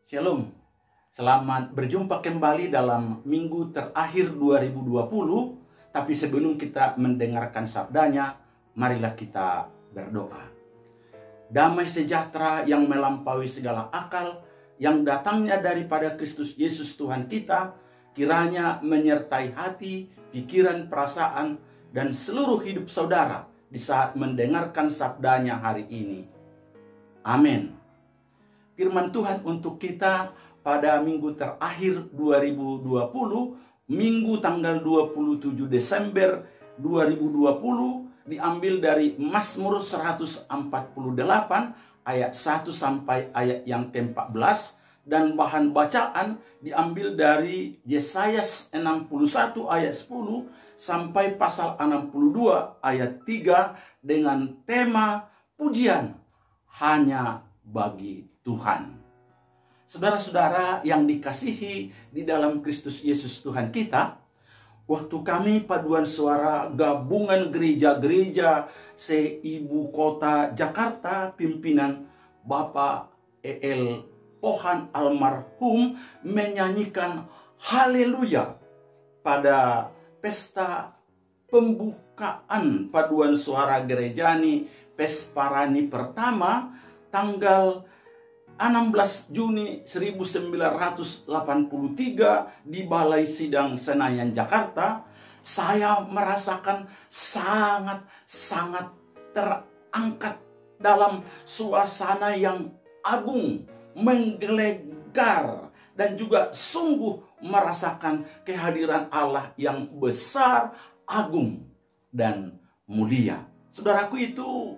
Shalom, selamat berjumpa kembali dalam minggu terakhir 2020. Tapi sebelum kita mendengarkan sabdanya, marilah kita berdoa. Damai sejahtera yang melampaui segala akal, yang datangnya daripada Kristus Yesus Tuhan kita, kiranya menyertai hati, pikiran, perasaan, dan seluruh hidup saudara di saat mendengarkan sabdanya hari ini. Amin. Firman Tuhan untuk kita pada minggu terakhir 2020, minggu tanggal 27 Desember 2020, diambil dari Mazmur 148 ayat 1 sampai ayat yang ke-14, dan bahan bacaan diambil dari Yesaya 61 ayat 10 sampai pasal 62 ayat 3 dengan tema pujian hanya bagi Tuhan. Saudara-saudara yang dikasihi di dalam Kristus Yesus Tuhan kita, waktu kami paduan suara gabungan gereja-gereja se-ibu kota Jakarta, pimpinan Bapak E.L. Pohan almarhum menyanyikan haleluya pada pesta pembukaan paduan suara gerejani Pesparani pertama tanggal 16 Juni 1983 di Balai Sidang Senayan, Jakarta. Saya merasakan sangat terangkat dalam suasana yang agung, menggelegar, dan juga sungguh merasakan kehadiran Allah yang besar, agung, dan mulia. Saudaraku, itu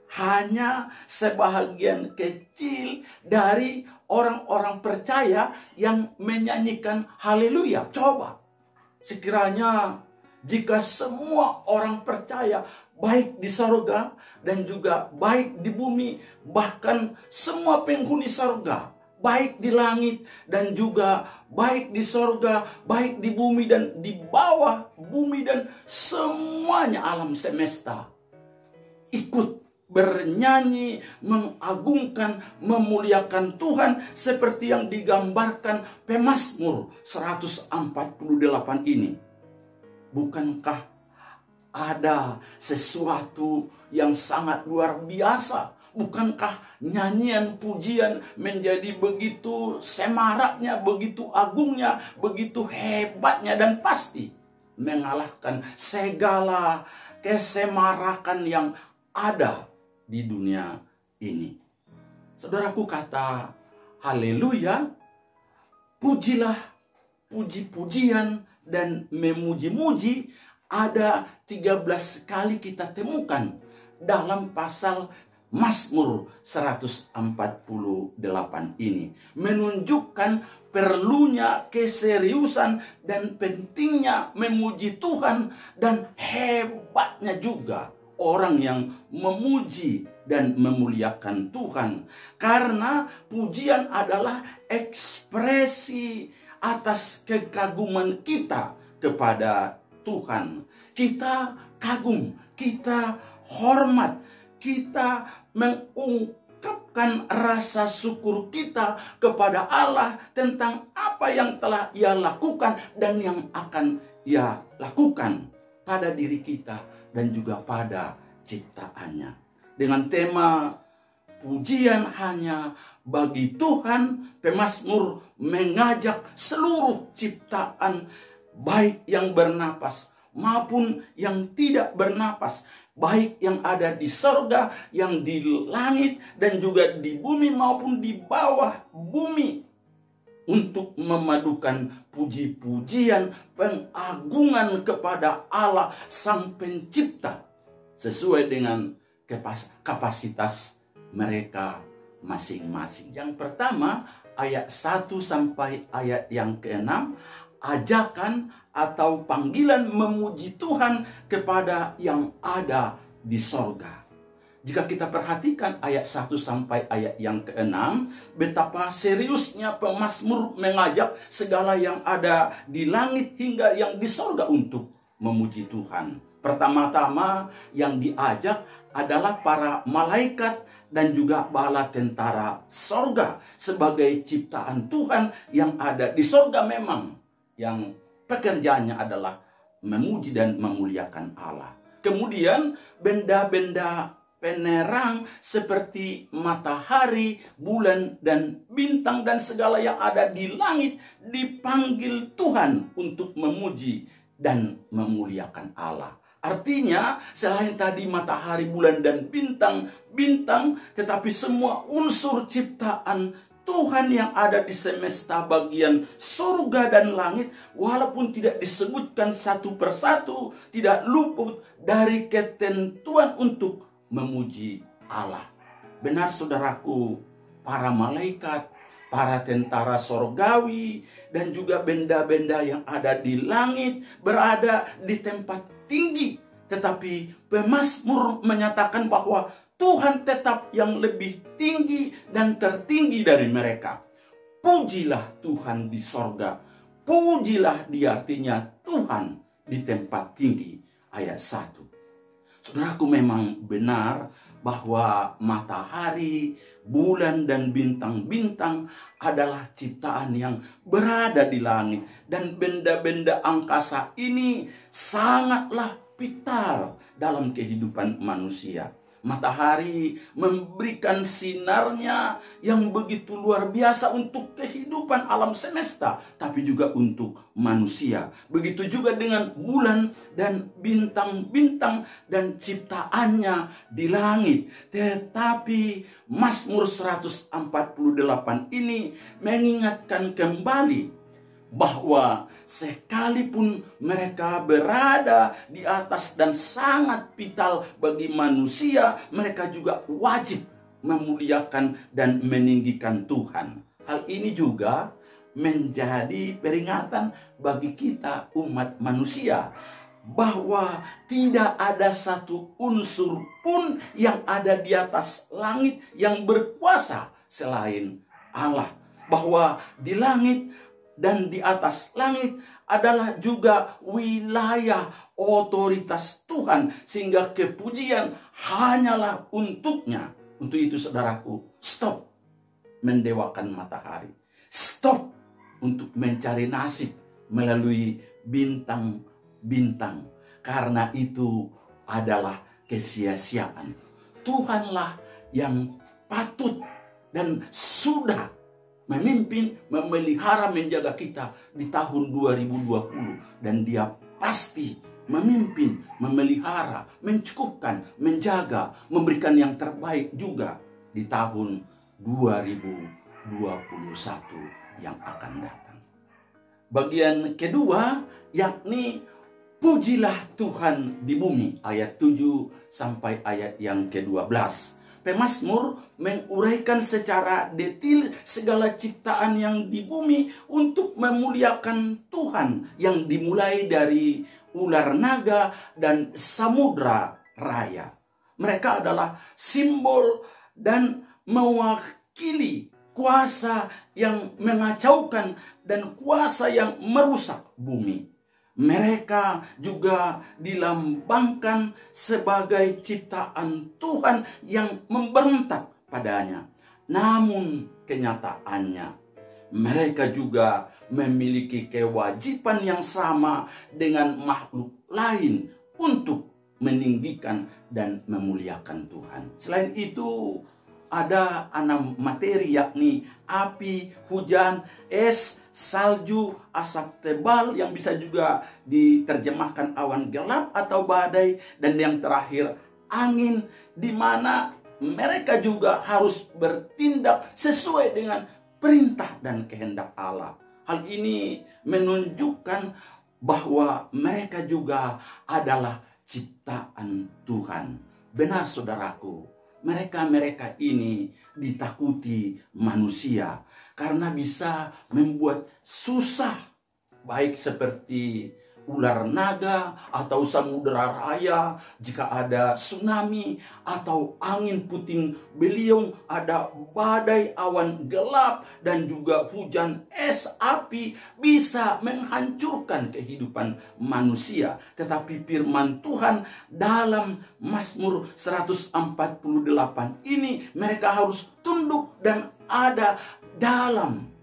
hanya sebahagian kecil dari orang-orang percaya yang menyanyikan haleluya. Coba, sekiranya jika semua orang percaya, baik di sorga dan juga baik di bumi, bahkan semua penghuni sorga, baik di langit dan juga baik di sorga, baik di bumi dan di bawah bumi dan semuanya alam semesta, ikut bernyanyi, mengagungkan, memuliakan Tuhan seperti yang digambarkan Pemazmur 148 ini. Bukankah ada sesuatu yang sangat luar biasa? Bukankah nyanyian pujian menjadi begitu semaraknya, begitu agungnya, begitu hebatnya, dan pasti mengalahkan segala kesemarakan yang ada di dunia ini. Saudaraku, kata haleluya, pujilah, puji-pujian, dan memuji-muji ada 13 kali kita temukan dalam pasal Mazmur 148 ini, menunjukkan perlunya keseriusan dan pentingnya memuji Tuhan, dan hebatnya juga orang yang memuji dan memuliakan Tuhan. Karena pujian adalah ekspresi atas kekaguman kita kepada Tuhan. Kita kagum, kita hormat, kita mengungkapkan rasa syukur kita kepada Allah tentang apa yang telah Ia lakukan dan yang akan Ia lakukan pada diri kita dan juga pada ciptaannya. Dengan tema pujian hanya bagi Tuhan, Pemazmur mengajak seluruh ciptaan, baik yang bernapas maupun yang tidak bernapas, baik yang ada di sorga, yang di langit, dan juga di bumi maupun di bawah bumi, untuk memadukan puji-pujian, pengagungan kepada Allah Sang Pencipta sesuai dengan kapasitas mereka masing-masing. Yang pertama, ayat 1 sampai ayat yang ke-6, ajakan atau panggilan memuji Tuhan kepada yang ada di sorga. Jika kita perhatikan ayat 1 sampai ayat yang ke-6, betapa seriusnya pemazmur mengajak segala yang ada di langit hingga yang di sorga untuk memuji Tuhan. Pertama-tama yang diajak adalah para malaikat dan juga bala tentara sorga sebagai ciptaan Tuhan yang ada di sorga memang, yang pekerjaannya adalah memuji dan memuliakan Allah. Kemudian benda-benda penerang seperti matahari, bulan, dan bintang dan segala yang ada di langit dipanggil Tuhan untuk memuji dan memuliakan Allah. Artinya selain tadi matahari, bulan, dan bintang, tetapi semua unsur ciptaan Tuhan yang ada di semesta bagian surga dan langit, walaupun tidak disebutkan satu persatu, tidak luput dari ketentuan untuk memuji Allah. Benar saudaraku, para malaikat, para tentara sorgawi, dan juga benda-benda yang ada di langit berada di tempat tinggi. Tetapi pemazmur menyatakan bahwa Tuhan tetap yang lebih tinggi dan tertinggi dari mereka. Pujilah Tuhan di sorga. Pujilah Dia, artinya Tuhan di tempat tinggi. Ayat 1. Saudaraku, memang benar bahwa matahari, bulan, dan bintang-bintang adalah ciptaan yang berada di langit. Dan benda-benda angkasa ini sangatlah vital dalam kehidupan manusia. Matahari memberikan sinarnya yang begitu luar biasa untuk kehidupan alam semesta, tapi juga untuk manusia. Begitu juga dengan bulan dan bintang-bintang dan ciptaannya di langit. Tetapi Mazmur 148 ini mengingatkan kembali bahwa sekalipun mereka berada di atas dan sangat vital bagi manusia, mereka juga wajib memuliakan dan meninggikan Tuhan. Hal ini juga menjadi peringatan bagi kita umat manusia, bahwa tidak ada satu unsur pun yang ada di atas langit yang berkuasa selain Allah. Bahwa di langit dan di atas langit adalah juga wilayah otoritas Tuhan, sehingga kepujian hanyalah untuknya. Untuk itu saudaraku, stop mendewakan matahari. Stop untuk mencari nasib melalui bintang-bintang. Karena itu adalah kesia-siaan. Tuhanlah yang patut dan sudah memimpin, memelihara, menjaga kita di tahun 2020. Dan Dia pasti memimpin, memelihara, mencukupkan, menjaga, memberikan yang terbaik juga di tahun 2021 yang akan datang. Bagian kedua, yakni pujilah Tuhan di bumi. Ayat 7 sampai ayat yang ke-12. Pemazmur menguraikan secara detail segala ciptaan yang di bumi untuk memuliakan Tuhan, yang dimulai dari ular naga dan samudra raya. Mereka adalah simbol dan mewakili kuasa yang mengacaukan dan kuasa yang merusak bumi. Mereka juga dilambangkan sebagai ciptaan Tuhan yang memberontak padanya. Namun kenyataannya, mereka juga memiliki kewajiban yang sama dengan makhluk lain untuk meninggikan dan memuliakan Tuhan. Selain itu, ada 6 materi, yakni api, hujan, es, salju, asap tebal, yang bisa juga diterjemahkan awan gelap atau badai, dan yang terakhir angin, di mana mereka juga harus bertindak sesuai dengan perintah dan kehendak Allah. Hal ini menunjukkan bahwa mereka juga adalah ciptaan Tuhan. Benar saudaraku, mereka ini ditakuti manusia karena bisa membuat susah, baik seperti ular naga atau samudera raya, jika ada tsunami atau angin puting beliung, ada badai awan gelap dan juga hujan es api bisa menghancurkan kehidupan manusia. Tetapi firman Tuhan dalam Mazmur 148 ini, mereka harus tunduk dan ada dalam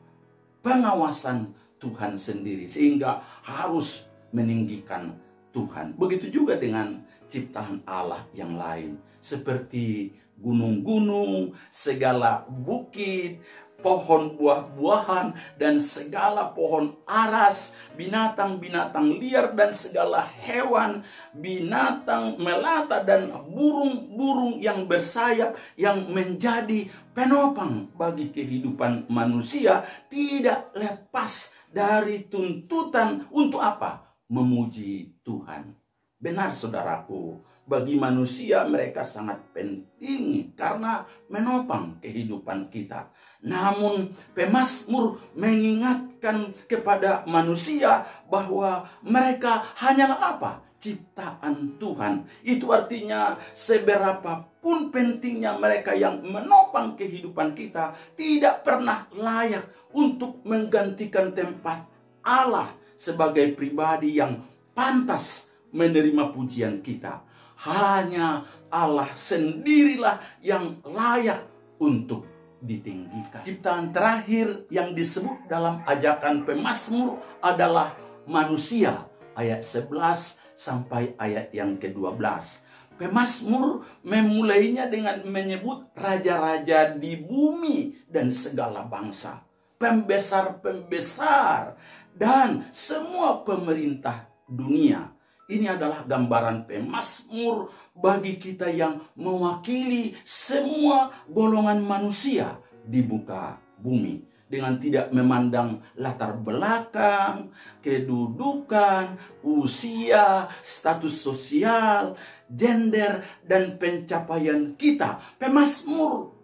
pengawasan Tuhan sendiri, sehingga harus meninggikan Tuhan. Begitu juga dengan ciptaan Allah yang lain, seperti gunung-gunung, segala bukit, pohon buah-buahan, dan segala pohon aras, binatang-binatang liar, dan segala hewan, binatang melata, dan burung-burung yang bersayap yang menjadi penopang bagi kehidupan manusia, tidak lepas dari tuntutan untuk apa? Memuji Tuhan. Benar saudaraku, bagi manusia mereka sangat penting karena menopang kehidupan kita. Namun pemazmur mengingatkan kepada manusia bahwa mereka hanyalah apa? Ciptaan Tuhan. Itu artinya seberapapun pentingnya mereka yang menopang kehidupan kita, tidak pernah layak untuk menggantikan tempat Allah sebagai pribadi yang pantas menerima pujian kita. Hanya Allah sendirilah yang layak untuk ditinggikan. Ciptaan terakhir yang disebut dalam ajakan pemazmur adalah manusia, ayat 11 sampai ayat yang ke-12. Pemazmur memulainya dengan menyebut raja-raja di bumi dan segala bangsa, pembesar-pembesar, dan semua pemerintah dunia. Ini adalah gambaran pemazmur bagi kita yang mewakili semua golongan manusia di muka bumi, dengan tidak memandang latar belakang, kedudukan, usia, status sosial, gender, dan pencapaian kita. Pemazmur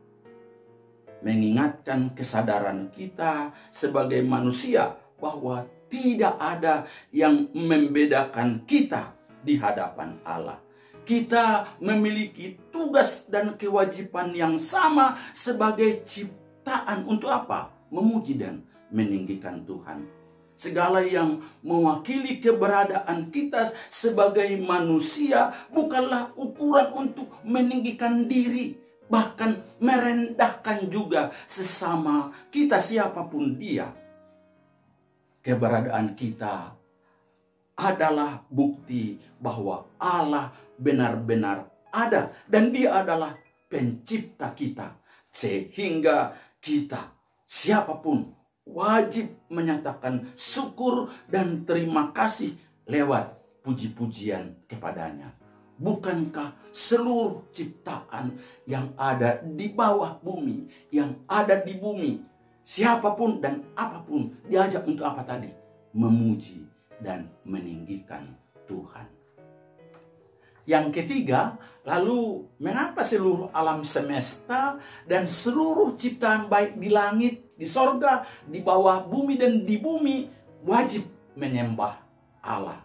mengingatkan kesadaran kita sebagai manusia bahwa tidak ada yang membedakan kita di hadapan Allah. Kita memiliki tugas dan kewajiban yang sama sebagai ciptaan untuk apa? Memuji dan meninggikan Tuhan. Segala yang mewakili keberadaan kita sebagai manusia bukanlah ukuran untuk meninggikan diri, bahkan merendahkan juga sesama kita, siapapun dia. Keberadaan kita adalah bukti bahwa Allah benar-benar ada dan Dia adalah pencipta kita, sehingga kita, siapapun, wajib menyatakan syukur dan terima kasih lewat puji-pujian kepadanya. Bukankah seluruh ciptaan yang ada di bawah bumi, yang ada di bumi, siapapun dan apapun diajak untuk apa tadi? Memuji dan meninggikan Tuhan. Yang ketiga, lalu mengapa seluruh alam semesta dan seluruh ciptaan baik di langit, di sorga, di bawah bumi dan di bumi wajib menyembah Allah?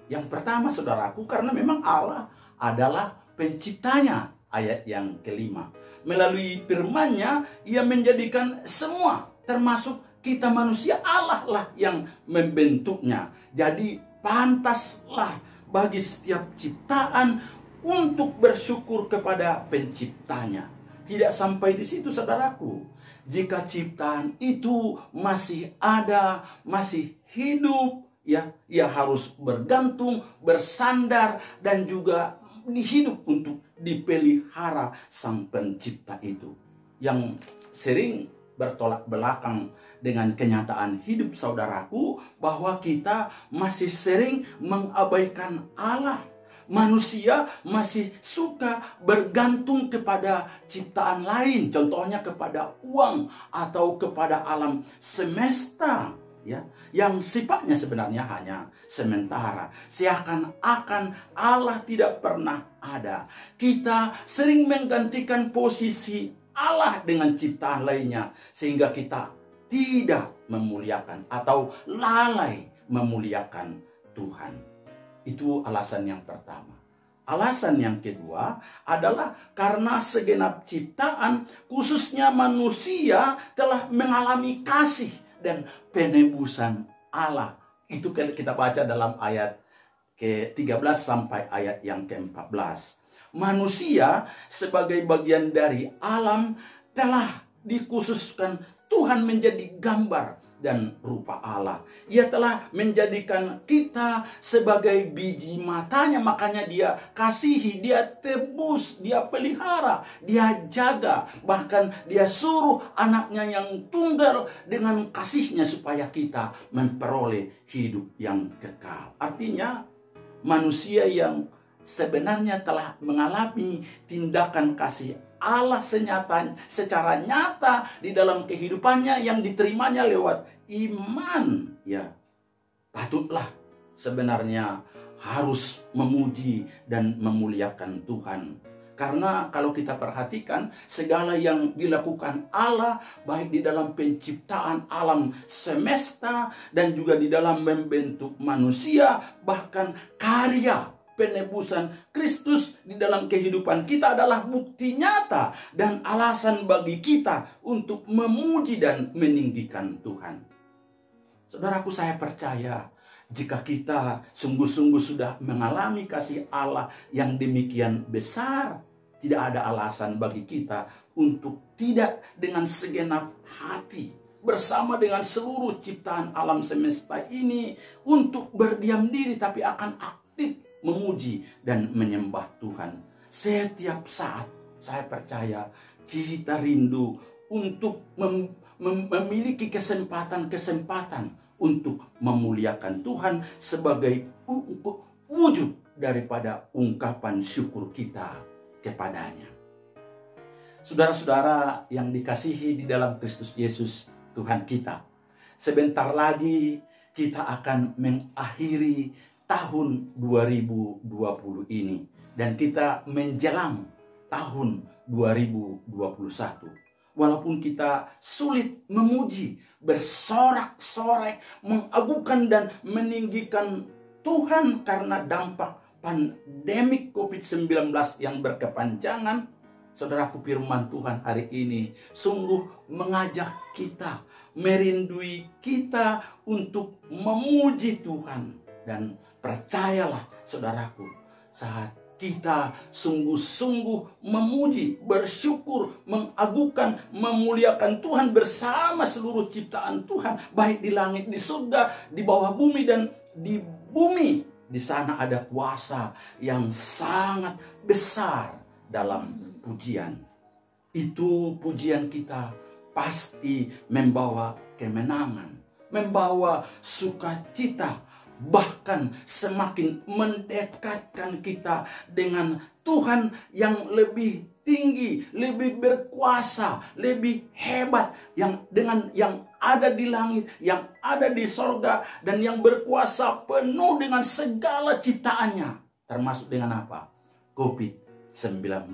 Yang pertama saudaraku, karena memang Allah adalah penciptanya. Ayat yang kelima, melalui firman-Nya Ia menjadikan semua, termasuk kita manusia, Allah lah yang membentuknya. Jadi pantaslah bagi setiap ciptaan untuk bersyukur kepada penciptanya. Tidak sampai di situ saudaraku. Jika ciptaan itu masih ada, masih hidup, ya, ia harus bergantung, bersandar, dan juga hidup untuk dipelihara sang pencipta itu. Yang sering bertolak belakang dengan kenyataan hidup saudaraku, bahwa kita masih sering mengabaikan Allah. Manusia masih suka bergantung kepada ciptaan lain, contohnya kepada uang atau kepada alam semesta, ya, yang sifatnya sebenarnya hanya sementara. Seakan-akan Allah tidak pernah ada. Kita sering menggantikan posisi Allah dengan ciptaan lainnya, sehingga kita tidak memuliakan atau lalai memuliakan Tuhan. Itu alasan yang pertama. Alasan yang kedua adalah karena segenap ciptaan, khususnya manusia, telah mengalami kasih dan penebusan Allah. Itu kita baca dalam ayat ke-13 sampai ayat yang ke-14. Manusia sebagai bagian dari alam telah dikhususkan Tuhan menjadi gambar dan rupa Allah. Ia telah menjadikan kita sebagai biji matanya. Makanya dia kasihi, dia tebus, dia pelihara, dia jaga. Bahkan dia suruh anaknya yang tunggal dengan kasihnya supaya kita memperoleh hidup yang kekal. Artinya manusia yang sebenarnya telah mengalami tindakan kasih Allah secara nyata di dalam kehidupannya yang diterimanya lewat iman, ya patutlah sebenarnya harus memuji dan memuliakan Tuhan. Karena kalau kita perhatikan segala yang dilakukan Allah, baik di dalam penciptaan alam semesta dan juga di dalam membentuk manusia, bahkan karya penebusan Kristus di dalam kehidupan kita adalah bukti nyata dan alasan bagi kita untuk memuji dan meninggikan Tuhan. Saudaraku, saya percaya jika kita sungguh-sungguh sudah mengalami kasih Allah yang demikian besar, tidak ada alasan bagi kita untuk tidak dengan segenap hati bersama dengan seluruh ciptaan alam semesta ini untuk berdiam diri, tapi akan aktif memuji dan menyembah Tuhan. Setiap saat saya percaya kita rindu untuk memiliki kesempatan untuk memuliakan Tuhan sebagai wujud daripada ungkapan syukur kita kepadanya. Saudara-saudara yang dikasihi di dalam Kristus Yesus Tuhan kita, sebentar lagi kita akan mengakhiri tahun 2020 ini dan kita menjelang tahun 2021. Walaupun kita sulit memuji, bersorak-sorai, mengagungkan dan meninggikan Tuhan karena dampak pandemik COVID-19 yang berkepanjangan, saudaraku, firman Tuhan hari ini sungguh mengajak kita, merindui kita untuk memuji Tuhan. Dan percayalah saudaraku, saat kita sungguh-sungguh memuji, bersyukur, mengagungkan, memuliakan Tuhan bersama seluruh ciptaan Tuhan, baik di langit, di surga, di bawah bumi dan di bumi, di sana ada kuasa yang sangat besar dalam pujian. Itu pujian kita pasti membawa kemenangan, membawa sukacita, bahkan semakin mendekatkan kita dengan Tuhan yang lebih tinggi, lebih berkuasa, lebih hebat, yang ada di langit, yang ada di sorga, dan yang berkuasa penuh dengan segala ciptaannya, termasuk dengan apa? COVID-19.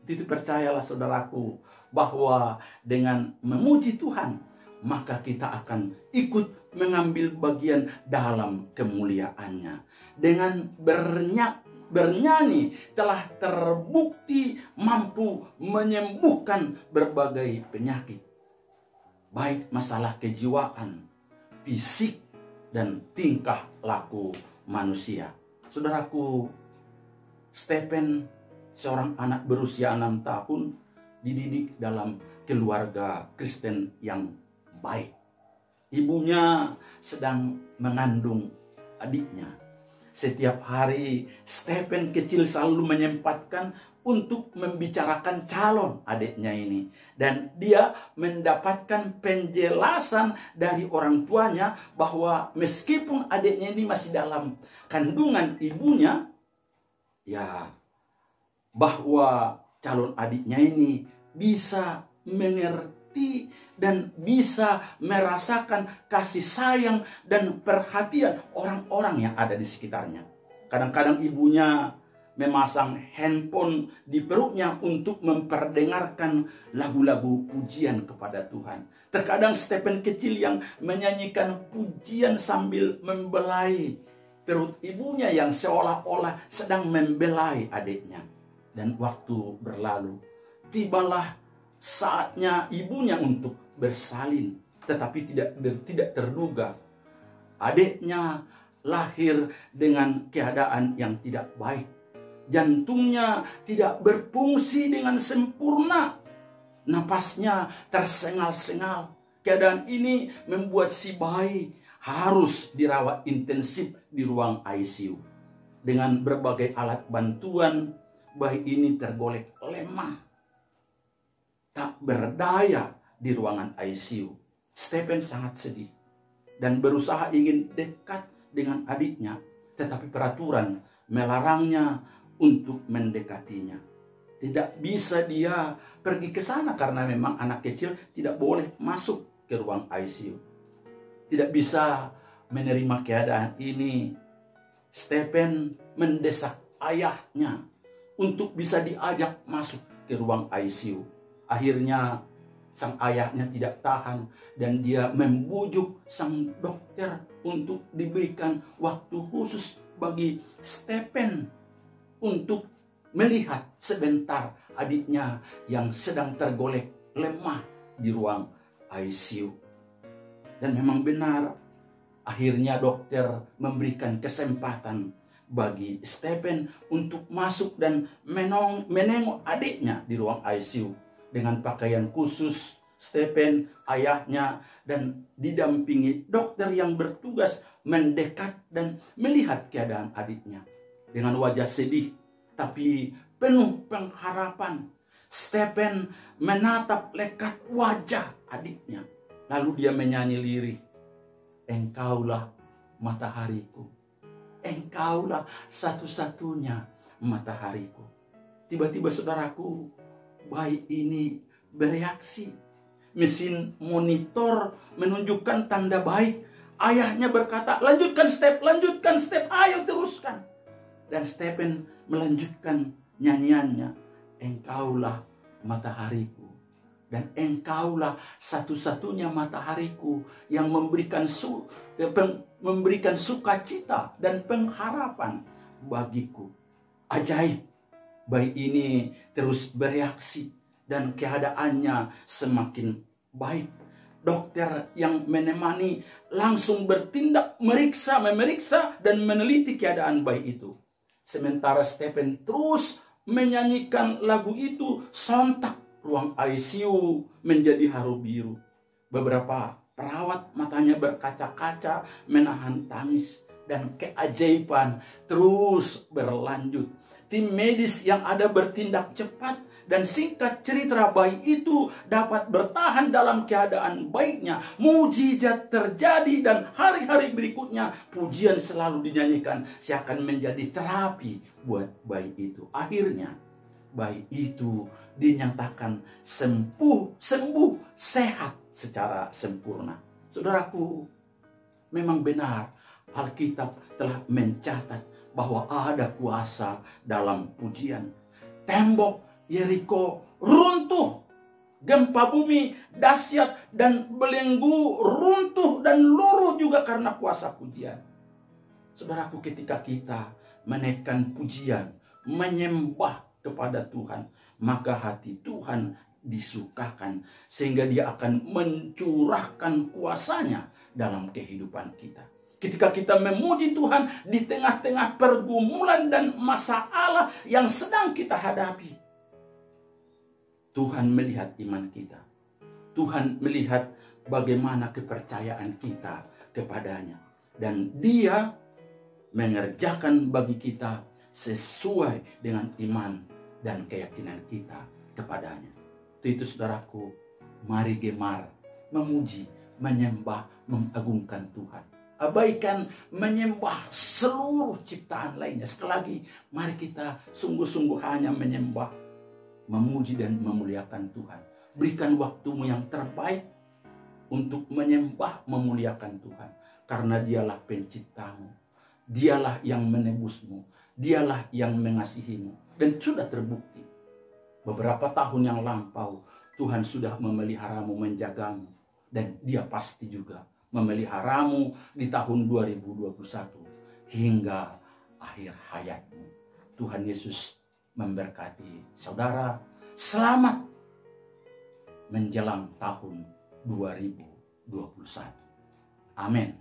Itu percayalah saudaraku, bahwa dengan memuji Tuhan, maka kita akan ikut mengambil bagian dalam kemuliaannya. Dengan bernyanyi telah terbukti mampu menyembuhkan berbagai penyakit, baik masalah kejiwaan, fisik, dan tingkah laku manusia. Saudaraku, Stephen, seorang anak berusia 6 tahun, dididik dalam keluarga Kristen yang baik. Ibunya sedang mengandung adiknya. Setiap hari Stephen kecil selalu menyempatkan untuk membicarakan calon adiknya ini. Dan dia mendapatkan penjelasan dari orang tuanya bahwa meskipun adiknya ini masih dalam kandungan ibunya, ya, bahwa calon adiknya ini bisa mengerti dan bisa merasakan kasih sayang dan perhatian orang-orang yang ada di sekitarnya. Kadang-kadang ibunya memasang handphone di perutnya untuk memperdengarkan lagu-lagu pujian kepada Tuhan. Terkadang Stephen kecil yang menyanyikan pujian sambil membelai perut ibunya yang seolah-olah sedang membelai adiknya. Dan waktu berlalu, tibalah saatnya ibunya untuk bersalin. Tetapi tidak terduga, adiknya lahir dengan keadaan yang tidak baik. Jantungnya tidak berfungsi dengan sempurna. Napasnya tersengal-sengal. Keadaan ini membuat si bayi harus dirawat intensif di ruang ICU. Dengan berbagai alat bantuan, bayi ini tergolek lemah, tak berdaya di ruangan ICU. Stephen sangat sedih dan berusaha ingin dekat dengan adiknya, tetapi peraturan melarangnya untuk mendekatinya. Tidak bisa dia pergi ke sana karena memang anak kecil tidak boleh masuk ke ruang ICU. Tidak bisa menerima keadaan ini. Stephen mendesak ayahnya untuk bisa diajak masuk ke ruang ICU. Akhirnya sang ayahnya tidak tahan dan dia membujuk sang dokter untuk diberikan waktu khusus bagi Stephen untuk melihat sebentar adiknya yang sedang tergolek lemah di ruang ICU. Dan memang benar, akhirnya dokter memberikan kesempatan bagi Stephen untuk masuk dan menengok adiknya di ruang ICU. Dengan pakaian khusus, Stephen, ayahnya, dan didampingi dokter yang bertugas mendekat dan melihat keadaan adiknya. Dengan wajah sedih, tapi penuh pengharapan, Stephen menatap lekat wajah adiknya. Lalu dia menyanyi lirih, "Engkaulah matahariku, engkaulah satu-satunya matahariku." Tiba-tiba saudaraku, bayi ini bereaksi. Mesin monitor menunjukkan tanda baik. Ayahnya berkata, lanjutkan step, ayo teruskan." Dan Stephen melanjutkan nyanyiannya, "Engkaulah matahariku, dan engkaulah satu-satunya matahariku yang memberikan sukacita dan pengharapan bagiku." Ajaib, bayi ini terus bereaksi dan keadaannya semakin baik. Dokter yang menemani langsung bertindak memeriksa dan meneliti keadaan bayi itu. Sementara Stephen terus menyanyikan lagu itu, sontak ruang ICU menjadi haru biru. Beberapa perawat matanya berkaca-kaca menahan tangis, dan keajaiban terus berlanjut. Tim medis yang ada bertindak cepat, dan singkat cerita bayi itu dapat bertahan dalam keadaan baiknya. Mujizat terjadi dan hari-hari berikutnya pujian selalu dinyanyikan seakan menjadi terapi buat bayi itu. Akhirnya bayi itu dinyatakan sembuh, sehat secara sempurna. Saudaraku, memang benar Alkitab telah mencatat bahwa ada kuasa dalam pujian. Tembok Yeriko runtuh, gempa bumi dahsyat dan belenggu runtuh dan luruh juga karena kuasa pujian. Saudaraku, ketika kita menaikkan pujian, menyembah kepada Tuhan, maka hati Tuhan disukakan sehingga dia akan mencurahkan kuasanya dalam kehidupan kita. Ketika kita memuji Tuhan di tengah-tengah pergumulan dan masalah yang sedang kita hadapi, Tuhan melihat iman kita. Tuhan melihat bagaimana kepercayaan kita kepadanya. Dan Dia mengerjakan bagi kita sesuai dengan iman dan keyakinan kita kepadanya. Itu saudaraku, mari gemar memuji, menyembah, mengagungkan Tuhan. Abaikan menyembah seluruh ciptaan lainnya. Sekali lagi, mari kita sungguh-sungguh hanya menyembah, memuji dan memuliakan Tuhan. Berikan waktumu yang terbaik untuk menyembah, memuliakan Tuhan. Karena Dialah penciptamu. Dialah yang menebusmu. Dialah yang mengasihimu. Dan sudah terbukti. Beberapa tahun yang lampau, Tuhan sudah memeliharamu, menjagamu. Dan Dia pasti juga memeliharamu di tahun 2021. hingga akhir hayatmu. Tuhan Yesus memberkati saudara. Selamat menjelang tahun 2021. Amin.